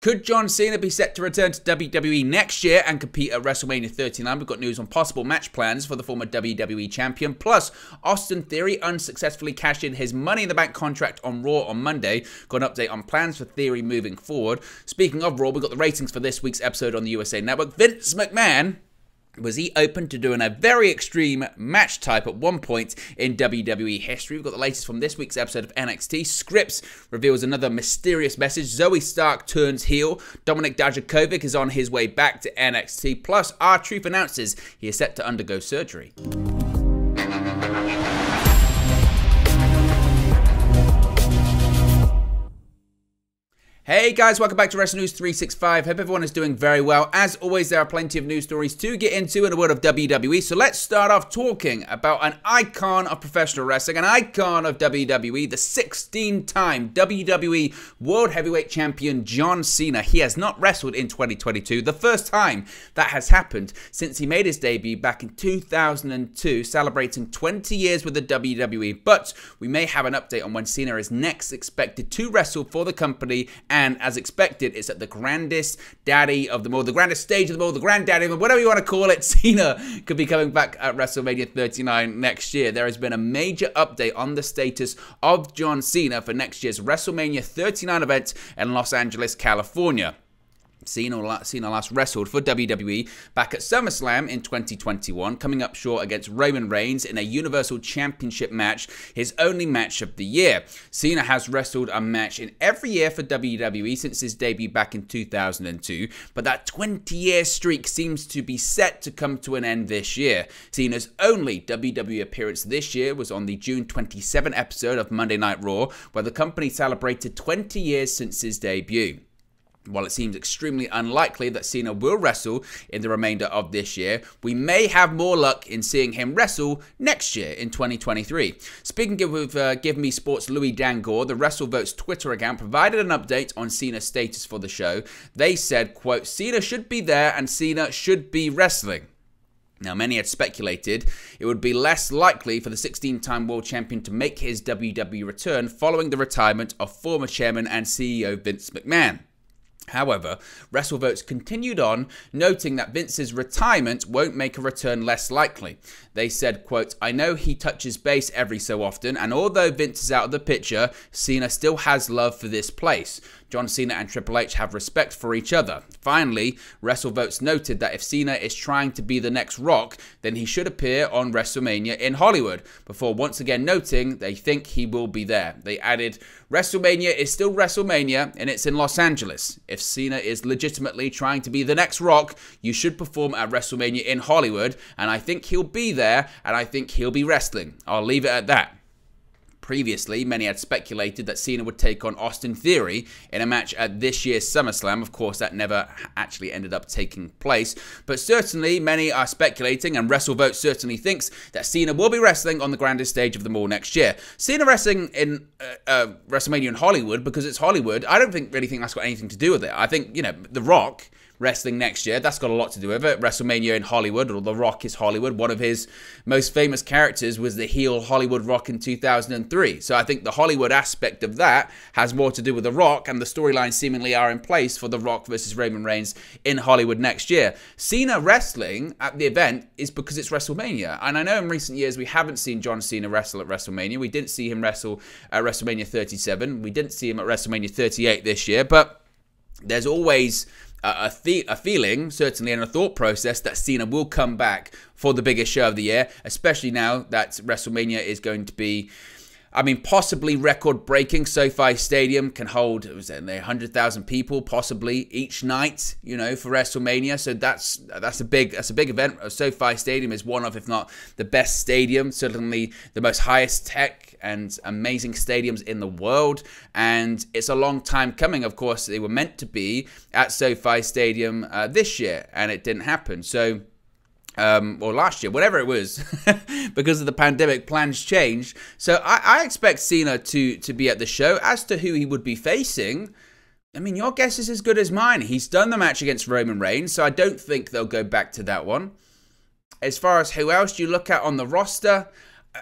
Could John Cena be set to return to WWE next year and compete at WrestleMania 39? We've got news on possible match plans for the former WWE champion. Plus, Austin Theory unsuccessfully cashed in his Money in the Bank contract on Raw on Monday. Got an update on plans for Theory moving forward. Speaking of Raw, we've got the ratings for this week's episode on the USA Network. Vince McMahon, was he open to doing a very extreme match type at one point in WWE history? We've got the latest from this week's episode of NXT. SCRYPTS reveals another mysterious message. Zoe Stark turns heel. Dominik Dijakovic is on his way back to NXT. Plus, R-Truth announces he is set to undergo surgery. Hey guys, welcome back to Wrestling News 365. Hope everyone is doing very well. As always, there are plenty of news stories to get into in the world of WWE. So let's start off talking about an icon of professional wrestling, an icon of WWE, the 16-time WWE World Heavyweight Champion John Cena. He has not wrestled in 2022, the first time that has happened since he made his debut back in 2002, celebrating 20 years with the WWE. But we may have an update on when Cena is next expected to wrestle for the company. And as expected, it's at the grandest daddy of them all, the grandest stage of them all, the granddaddy of them, whatever you want to call it. Cena could be coming back at WrestleMania 39 next year. There has been a major update on the status of John Cena for next year's WrestleMania 39 event in Los Angeles, California. Cena last wrestled for WWE back at SummerSlam in 2021, coming up short against Roman Reigns in a Universal Championship match, his only match of the year. Cena has wrestled a match in every year for WWE since his debut back in 2002, but that 20-year streak seems to be set to come to an end this year. Cena's only WWE appearance this year was on the June 27 episode of Monday Night Raw, where the company celebrated 20 years since his debut. While it seems extremely unlikely that Cena will wrestle in the remainder of this year, we may have more luck in seeing him wrestle next year in 2023. Speaking with Give Me Sports' Louis Dangor, the WrestleVotes Twitter account provided an update on Cena's status for the show. They said, quote, "Cena should be there and Cena should be wrestling." Now, many had speculated it would be less likely for the 16-time world champion to make his WWE return following the retirement of former chairman and CEO Vince McMahon. However, WrestleVotes continued on, noting that Vince's retirement won't make a return less likely. They said, quote, "I know he touches base every so often, and although Vince is out of the picture, Cena still has love for this place. John Cena and Triple H have respect for each other." Finally, WrestleVotes noted that if Cena is trying to be the next Rock, then he should appear on WrestleMania in Hollywood, before once again noting they think he will be there. They added, "WrestleMania is still WrestleMania, and it's in Los Angeles. If Cena is legitimately trying to be the next Rock, you should perform at WrestleMania in Hollywood, and I think he'll be there, and I think he'll be wrestling. I'll leave it at that." Previously, many had speculated that Cena would take on Austin Theory in a match at this year's SummerSlam. Of course, that never actually ended up taking place. But certainly, many are speculating, and WrestleVote certainly thinks that Cena will be wrestling on the grandest stage of them all next year. Cena wrestling in WrestleMania in Hollywood, because it's Hollywood, I don't really think that's got anything to do with it. I think, you know, The Rock wrestling next year, that's got a lot to do with it. WrestleMania in Hollywood, or The Rock is Hollywood. One of his most famous characters was the heel Hollywood Rock in 2003. So I think the Hollywood aspect of that has more to do with The Rock, and the storylines seemingly are in place for The Rock versus Roman Reigns in Hollywood next year. Cena wrestling at the event is because it's WrestleMania. And I know in recent years we haven't seen John Cena wrestle at WrestleMania. We didn't see him wrestle at WrestleMania 37. We didn't see him at WrestleMania 38 this year. But there's always a feeling, certainly, and a thought process that Cena will come back for the biggest show of the year, especially now that WrestleMania is going to be, I mean, possibly record-breaking. SoFi Stadium can hold, was it 100,000 people possibly each night, you know, for WrestleMania. So that's a big event. SoFi Stadium is one of, if not the best stadium, certainly the most highest tech and amazing stadiums in the world. And it's a long time coming. Of course, they were meant to be at SoFi Stadium this year, and it didn't happen. So or last year, whatever it was, because of the pandemic, plans changed. So I expect Cena to be at the show. As to who he would be facing, I mean, your guess is as good as mine. He's done the match against Roman Reigns, so I don't think they'll go back to that one. As far as who else do you look at on the roster,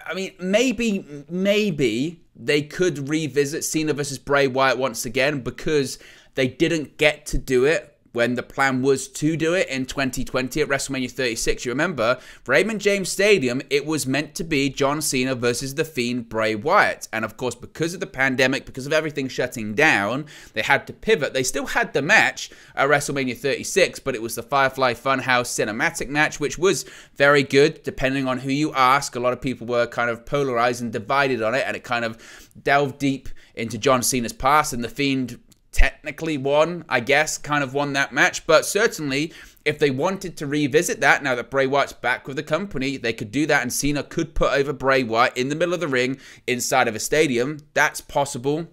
I mean, maybe they could revisit Cena versus Bray Wyatt once again, because They didn't get to do it when the plan was to do it in 2020 at WrestleMania 36. You remember, Raymond James Stadium, it was meant to be John Cena versus The Fiend Bray Wyatt. And of course, because of the pandemic, because of everything shutting down, they had to pivot. They still had the match at WrestleMania 36, but it was the Firefly Funhouse cinematic match, which was very good, depending on who you ask. A lot of people were kind of polarized and divided on it, and it kind of delved deep into John Cena's past, and The Fiend technically won, I guess, kind of won that match. But certainly, if they wanted to revisit that, now that Bray Wyatt's back with the company, they could do that, and Cena could put over Bray Wyatt in the middle of the ring inside of a stadium. That's possible.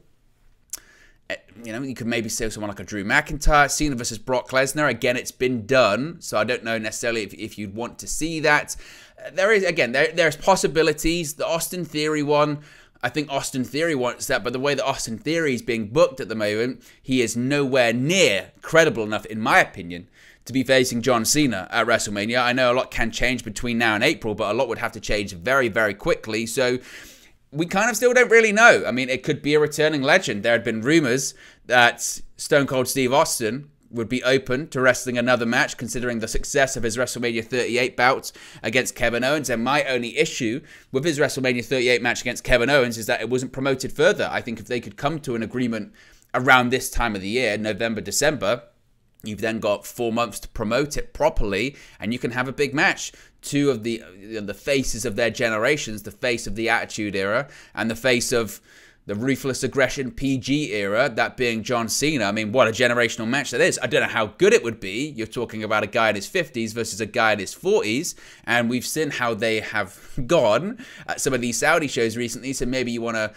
You know, you could maybe say someone like a Drew McIntyre, Cena versus Brock Lesnar. Again, it's been done, so I don't know necessarily if you'd want to see that. There's possibilities. The Austin Theory one, I think Austin Theory wants that, but the way that Austin Theory is being booked at the moment, he is nowhere near credible enough, in my opinion, to be facing John Cena at WrestleMania. I know a lot can change between now and April, but a lot would have to change very, very quickly. So we kind of still don't really know. I mean, it could be a returning legend. There had been rumors that Stone Cold Steve Austin would be open to wrestling another match, considering the success of his WrestleMania 38 bout against Kevin Owens. And my only issue with his WrestleMania 38 match against Kevin Owens is that it wasn't promoted further. I think if they could come to an agreement around this time of the year, November, December, you've then got 4 months to promote it properly, and you can have a big match. Two of the faces of their generations, the face of the Attitude Era and the face of the Ruthless Aggression PG era, that being John Cena. I mean, what a generational match that is. I don't know how good it would be. You're talking about a guy in his 50s versus a guy in his 40s, and we've seen how they have gone at some of these Saudi shows recently, so maybe you want to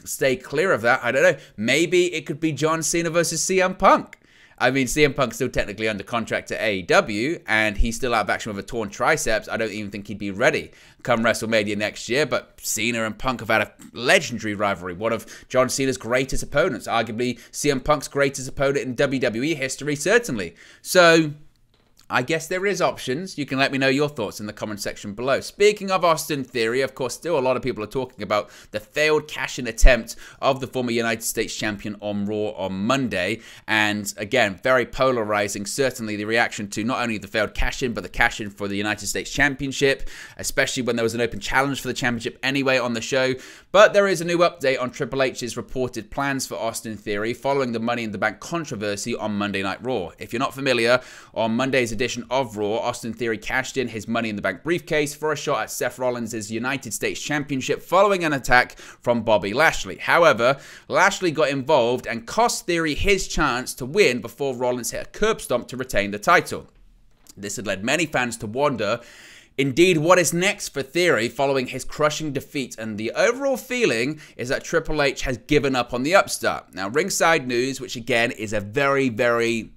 stay clear of that. I don't know. Maybe it could be John Cena versus CM Punk. I mean, CM Punk's still technically under contract to AEW, and he's still out of action with a torn triceps. I don't even think he'd be ready come WrestleMania next year, but Cena and Punk have had a legendary rivalry, one of John Cena's greatest opponents, arguably CM Punk's greatest opponent in WWE history, certainly. So I guess there is options. You can let me know your thoughts in the comment section below. Speaking of Austin Theory, of course, still a lot of people are talking about the failed cash-in attempt of the former United States champion on Raw on Monday. And again, very polarizing, certainly the reaction to not only the failed cash-in, but the cash-in for the United States Championship, especially when there was an open challenge for the championship anyway on the show. But there is a new update on Triple H's reported plans for Austin Theory following the Money in the Bank controversy on Monday Night Raw. If you're not familiar, on Monday's edition of Raw, Austin Theory cashed in his Money in the Bank briefcase for a shot at Seth Rollins' United States Championship following an attack from Bobby Lashley. However, Lashley got involved and cost Theory his chance to win before Rollins hit a curb stomp to retain the title. This had led many fans to wonder, indeed, what is next for Theory following his crushing defeat, and the overall feeling is that Triple H has given up on the upstart. Now, Ringside News, which again is a very, very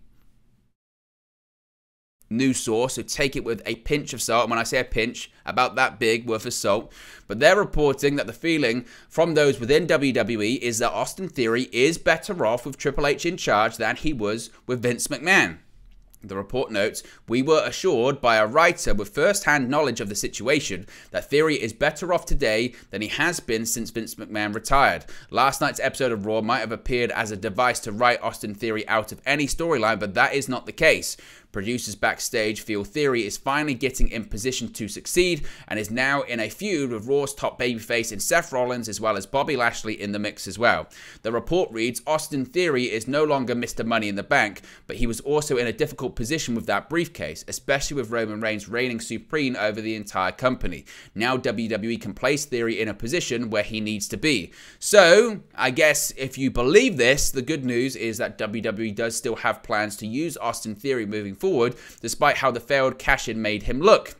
news source, so take it with a pinch of salt. And when I say a pinch, about that big worth of salt. But they're reporting that the feeling from those within WWE is that Austin Theory is better off with Triple H in charge than he was with Vince McMahon. The report notes, "We were assured by a writer with first-hand knowledge of the situation that Theory is better off today than he has been since Vince McMahon retired. Last night's episode of Raw might have appeared as a device to write Austin Theory out of any storyline, but that is not the case. Producers backstage feel Theory is finally getting in position to succeed and is now in a feud with Raw's top babyface in Seth Rollins, as well as Bobby Lashley in the mix as well." The report reads, "Austin Theory is no longer Mr. Money in the Bank, but he was also in a difficult position with that briefcase, especially with Roman Reigns reigning supreme over the entire company. Now WWE can place Theory in a position where he needs to be." So, I guess if you believe this, the good news is that WWE does still have plans to use Austin Theory moving forward, despite how the failed cash-in made him look.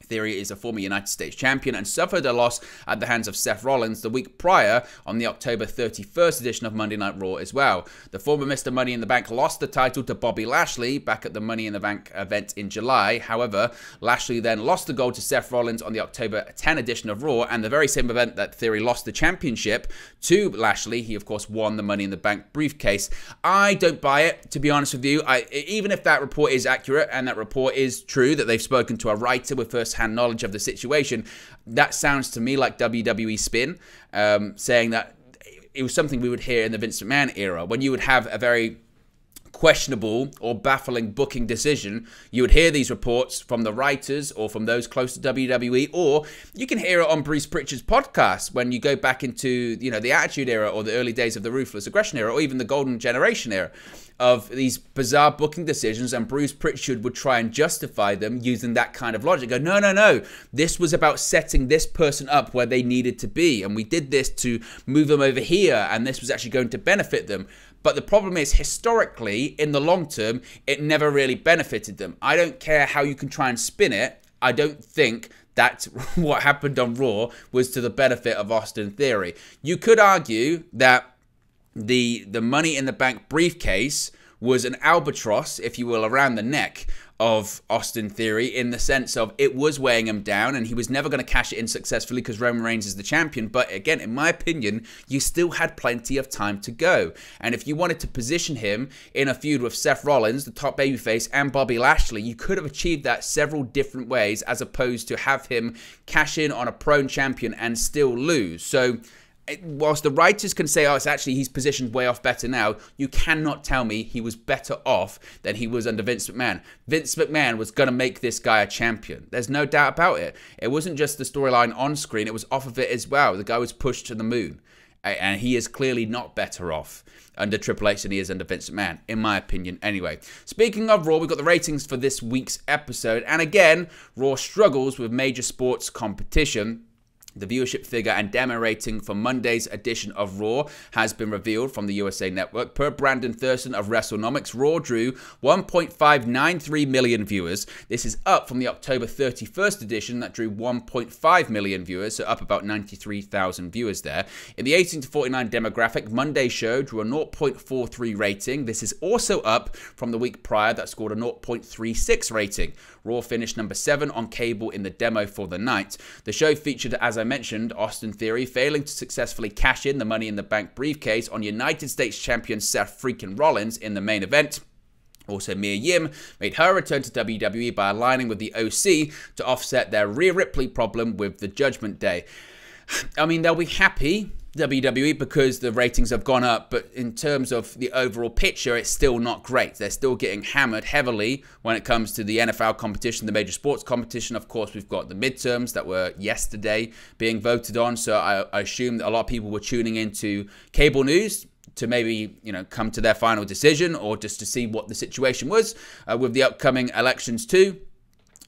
Theory is a former United States champion and suffered a loss at the hands of Seth Rollins the week prior on the October 31st edition of Monday Night Raw as well. The former Mr. Money in the Bank lost the title to Bobby Lashley back at the Money in the Bank event in July. However, Lashley then lost the gold to Seth Rollins on the October 10 edition of Raw, and the very same event that Theory lost the championship to Lashley, he of course won the Money in the Bank briefcase. I don't buy it, to be honest with you. Even if that report is accurate and that report is true, that they've spoken to a writer with first-hand knowledge of the situation, that sounds to me like WWE spin, saying that it was something we would hear in the Vince McMahon era, when you would have a very questionable or baffling booking decision. You would hear these reports from the writers or from those close to WWE, or you can hear it on Bruce Pritchard's podcast when you go back into, the Attitude Era or the early days of the Ruthless Aggression Era, or even the Golden Generation Era, of these bizarre booking decisions, and Bruce Pritchard would try and justify them using that kind of logic. Go, no, this was about setting this person up where they needed to be, and we did this to move them over here, and this was actually going to benefit them. But the problem is, historically, in the long term, it never really benefited them. I don't care how you can try and spin it. I don't think that what happened on Raw was to the benefit of Austin Theory. You could argue that the Money in the Bank briefcase was an albatross, if you will, around the neck of Austin Theory, in the sense of it was weighing him down and he was never going to cash it in successfully because Roman Reigns is the champion. But again, in my opinion, you still had plenty of time to go. And if you wanted to position him in a feud with Seth Rollins, the top babyface, and Bobby Lashley, you could have achieved that several different ways, as opposed to have him cash in on a prone champion and still lose. So whilst the writers can say, oh, it's actually he's positioned way off better now, you cannot tell me he was better off than he was under Vince McMahon. Vince McMahon was going to make this guy a champion. There's no doubt about it. It wasn't just the storyline on screen, it was off of it as well. The guy was pushed to the moon. And he is clearly not better off under Triple H than he is under Vince McMahon, in my opinion anyway. Speaking of Raw, we've got the ratings for this week's episode. And again, Raw struggles with major sports competition. The viewership figure and demo rating for Monday's edition of Raw has been revealed from the USA Network. Per Brandon Thurston of WrestleNomics, Raw drew 1.593 million viewers. This is up from the October 31st edition that drew 1.5 million viewers, so up about 93,000 viewers there. In the 18 to 49 demographic, Monday's show drew a 0.43 rating. This is also up from the week prior that scored a 0.36 rating. Raw finished number 7 on cable in the demo for the night. The show featured, as I mentioned, Austin Theory failing to successfully cash in the Money in the Bank briefcase on United States champion Seth freaking Rollins in the main event. Also, Mia Yim made her return to WWE by aligning with the OC to offset their Rhea Ripley problem with the Judgment Day. I mean, they'll be happy, WWE, because the ratings have gone up, but in terms of the overall picture, it's still not great. They're still getting hammered heavily when it comes to the NFL competition, the major sports competition. Of course, we've got the midterms that were yesterday being voted on, so I assume that a lot of people were tuning into cable news to maybe, come to their final decision, or just to see what the situation was with the upcoming elections too.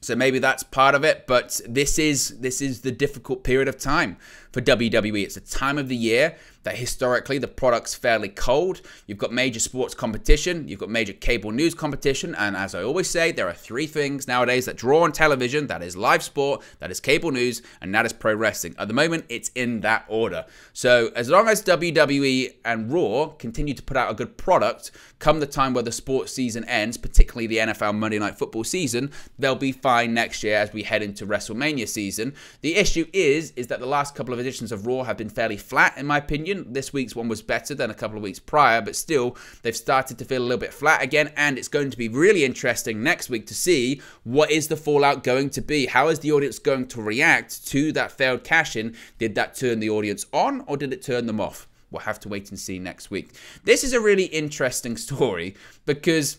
So maybe that's part of it, but this is the difficult period of time for WWE. It's a time of the year that historically the product's fairly cold. You've got major sports competition, you've got major cable news competition, and as I always say, there are 3 things nowadays that draw on television. That is live sport, that is cable news, and that is pro wrestling. At the moment, it's in that order. So as long as WWE and Raw continue to put out a good product, come the time where the sports season ends, particularly the NFL Monday Night Football season, they'll be fine next year as we head into WrestleMania season. The issue is that the last couple of editions of Raw have been fairly flat, in my opinion. This week's one was better than a couple of weeks prior, but still, they've started to feel a little bit flat again, and it's going to be really interesting next week to see what is the fallout going to be. How is the audience going to react to that failed cash-in? Did that turn the audience on, or did it turn them off? We'll have to wait and see next week. This is a really interesting story because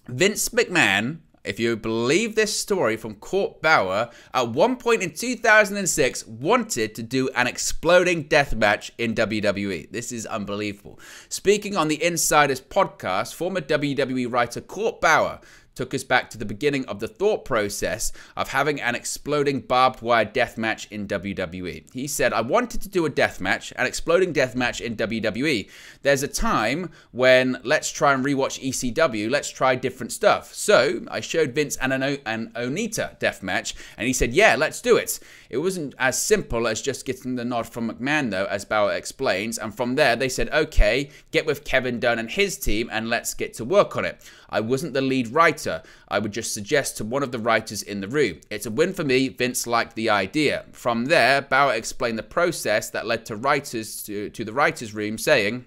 Vince McMahon, if you believe this story from Court Bauer, at one point in 2006 wanted to do an exploding death match in WWE. This is unbelievable. Speaking on the Insiders podcast, former WWE writer Court Bauer took us back to the beginning of the thought process of having an exploding barbed wire death match in WWE. He said, I wanted to do a death match, an exploding death match in WWE. There's a time when let's try and rewatch ECW, let's try different stuff. So I showed Vince an Onita death match, and he said, yeah, let's do it. It wasn't as simple as just getting the nod from McMahon, though, as Bauer explains, and from there they said, okay, get with Kevin Dunn and his team and let's get to work on it. I wasn't the lead writer. I would just suggest to one of the writers in the room. It's a win for me. Vince liked the idea. From there, Bauer explained the process that led to writers to the writers' room saying,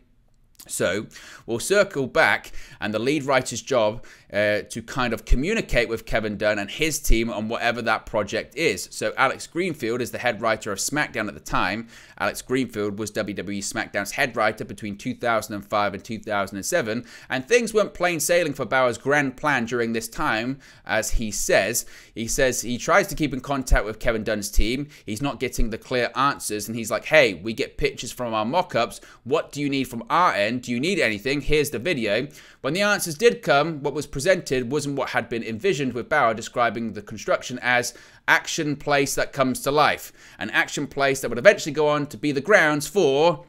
So we'll circle back, and the lead writer's job to kind of communicate with Kevin Dunn and his team on whatever that project is. So Alex Greenfield is the head writer of SmackDown at the time. Alex Greenfield was WWE SmackDown's head writer between 2005 and 2007, and things weren't plain sailing for Balor's grand plan during this time, as he says. He says he tries to keep in contact with Kevin Dunn's team. He's not getting the clear answers, and he's like, hey, we get pictures from our mock-ups. What do you need from our end? Do you need anything? Here's the video. When the answers did come, what was presented wasn't what had been envisioned, with Balor describing the construction as action place that comes to life. An action place that would eventually go on to be the grounds for,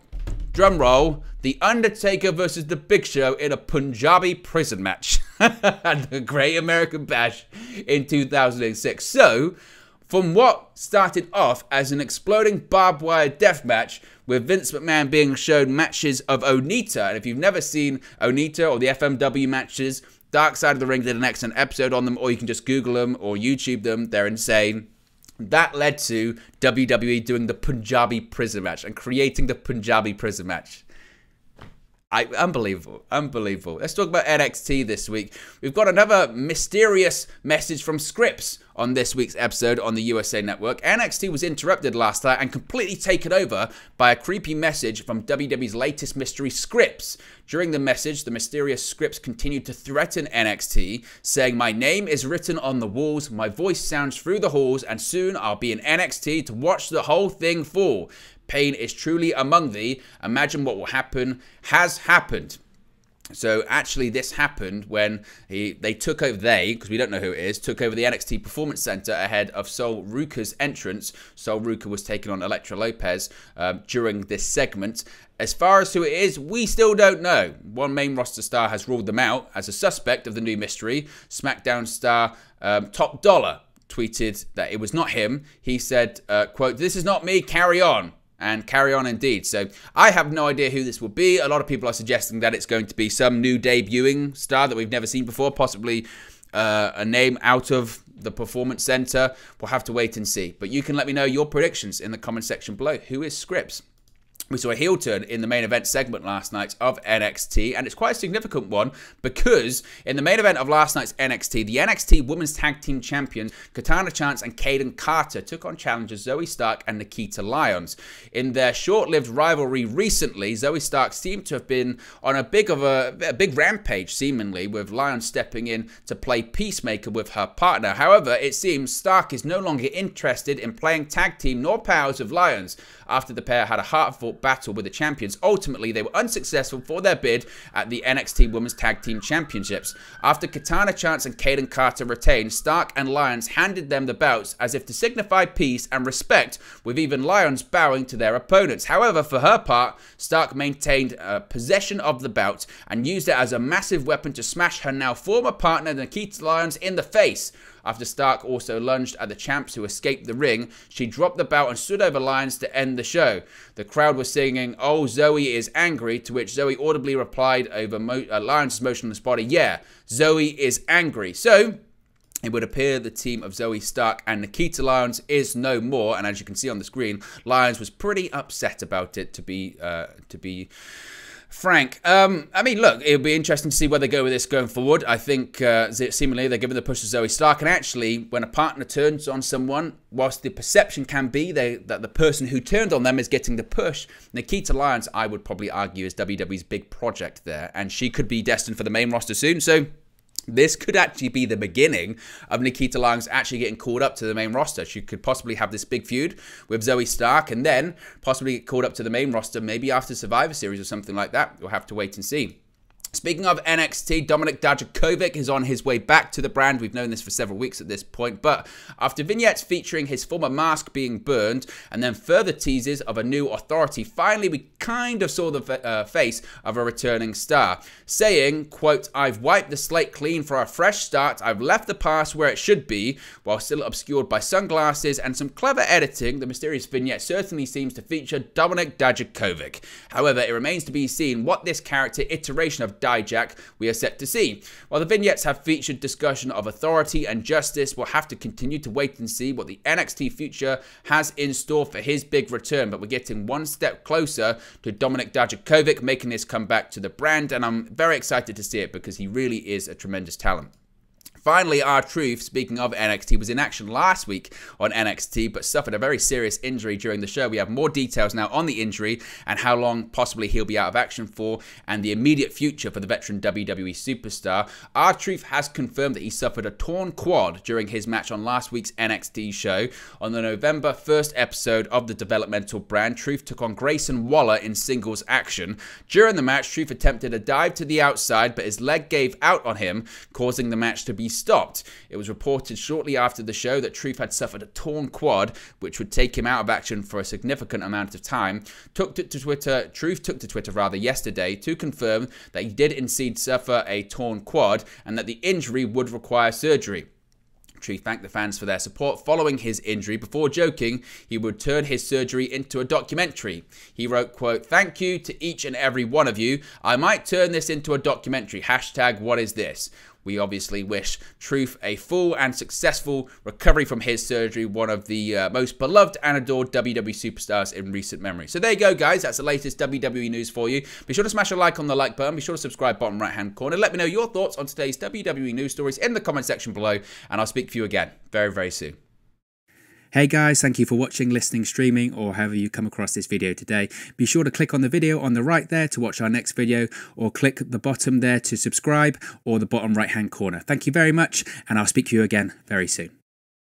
drumroll, The Undertaker versus The Big Show in a Punjabi prison match at the Great American Bash in 2006. So, from what started off as an exploding barbed wire death match, with Vince McMahon being shown matches of Onita, and if you've never seen Onita or the FMW matches, Dark Side of the Ring did an excellent episode on them, or you can just Google them or YouTube them. They're insane. That led to WWE doing the Punjabi prison match and creating the Punjabi prison match. Unbelievable. Unbelievable. Let's talk about NXT this week. We've got another mysterious message from SCRYPTS on this week's episode on the USA Network. NXT was interrupted last night and completely taken over by a creepy message from WWE's latest mystery, SCRYPTS. During the message, the mysterious SCRYPTS continued to threaten NXT, saying, "My name is written on the walls, my voice sounds through the halls, and soon I'll be in NXT to watch the whole thing fall. Pain is truly among thee. Imagine what will happen has happened." So actually this happened when they took over, because we don't know who it is, took over the NXT Performance Center ahead of Sol Ruka's entrance. Sol Ruka was taking on Elektra Lopez during this segment. As far as who it is, we still don't know. One main roster star has ruled them out as a suspect of the new mystery. SmackDown star Top Dollar tweeted that it was not him. He said, quote, "This is not me, carry on." And carry on indeed. So I have no idea who this will be. A lot of people are suggesting that it's going to be some new debuting star that we've never seen before, possibly a name out of the Performance Center. We'll have to wait and see. But you can let me know your predictions in the comment section below. Who is SCRYPTS? We saw a heel turn in the main event segment last night of NXT, and it's quite a significant one because in the main event of last night's NXT, the NXT Women's Tag Team Champions Katana Chance and Kaden Carter took on challengers Zoe Stark and Nikita Lyons. In their short-lived rivalry recently, Zoe Stark seemed to have been on a big rampage, seemingly, with Lyons stepping in to play peacemaker with her partner. However, it seems Stark is no longer interested in playing tag team nor powers with Lyons after the pair had a hard-fought battle with the champions. Ultimately, they were unsuccessful for their bid at the NXT Women's Tag Team Championships. After Katana Chance and Kaden Carter retained, Stark and Lyons handed them the belts as if to signify peace and respect, with even Lyons bowing to their opponents. However, for her part, Stark maintained possession of the belt and used it as a massive weapon to smash her now former partner Nikita Lyons in the face. After Stark also lunged at the champs who escaped the ring, she dropped the belt and stood over Lyons to end the show. The crowd was singing, "Oh, Zoe is angry," to which Zoe audibly replied over Lyons' motionless body, "Yeah, Zoe is angry." So it would appear the team of Zoe Stark and Nikita Lyons is no more, and as you can see on the screen, Lyons was pretty upset about it, to be frank. I mean, look, it'll be interesting to see where they go with this going forward. I think seemingly they're giving the push to Zoe Stark, and actually, when a partner turns on someone, whilst the perception can be that the person who turned on them is getting the push, Nikita Lyons, I would probably argue, is WWE's big project there, and she could be destined for the main roster soon. So this could actually be the beginning of Nikita Lyons actually getting called up to the main roster. She could possibly have this big feud with Zoe Stark and then possibly get called up to the main roster maybe after Survivor Series or something like that. We'll have to wait and see. Speaking of NXT, Dominik Dijakovic is on his way back to the brand. We've known this for several weeks at this point, but after vignettes featuring his former mask being burned and then further teases of a new authority, finally we kind of saw the face of a returning star, saying, quote, "I've wiped the slate clean for a fresh start. I've left the past where it should be." While still obscured by sunglasses and some clever editing, the mysterious vignette certainly seems to feature Dominik Dijakovic. However, it remains to be seen what this character iteration of Dijak we are set to see. While the vignettes have featured discussion of authority and justice, we'll have to continue to wait and see what the NXT future has in store for his big return, but we're getting one step closer to Dominik Dijakovic making his comeback to the brand, and I'm very excited to see it because he really is a tremendous talent. Finally, R-Truth, speaking of NXT, was in action last week on NXT, but suffered a very serious injury during the show. We have more details now on the injury and how long possibly he'll be out of action for, and the immediate future for the veteran WWE superstar. R-Truth has confirmed that he suffered a torn quad during his match on last week's NXT show. On the November 1st episode of the developmental brand, Truth took on Grayson Waller in singles action. During the match, Truth attempted a dive to the outside, but his leg gave out on him, causing the match to be stopped. It was reported shortly after the show that Truth had suffered a torn quad, which would take him out of action for a significant amount of time. Truth took to Twitter yesterday to confirm that he did indeed suffer a torn quad and that the injury would require surgery. Truth thanked the fans for their support following his injury before joking he would turn his surgery into a documentary. He wrote, quote, "Thank you to each and every one of you. I might turn this into a documentary. Hashtag what is this?" We obviously wish Truth a full and successful recovery from his surgery, one of the most beloved and adored WWE superstars in recent memory. So there you go, guys. That's the latest WWE news for you. Be sure to smash a like on the like button. Be sure to subscribe bottom right-hand corner. Let me know your thoughts on today's WWE news stories in the comment section below, and I'll speak to you again very, very soon. Hey guys, thank you for watching, listening, streaming, or however you come across this video today. Be sure to click on the video on the right there to watch our next video, or click the bottom there to subscribe, or the bottom right hand corner. Thank you very much, and I'll speak to you again very soon.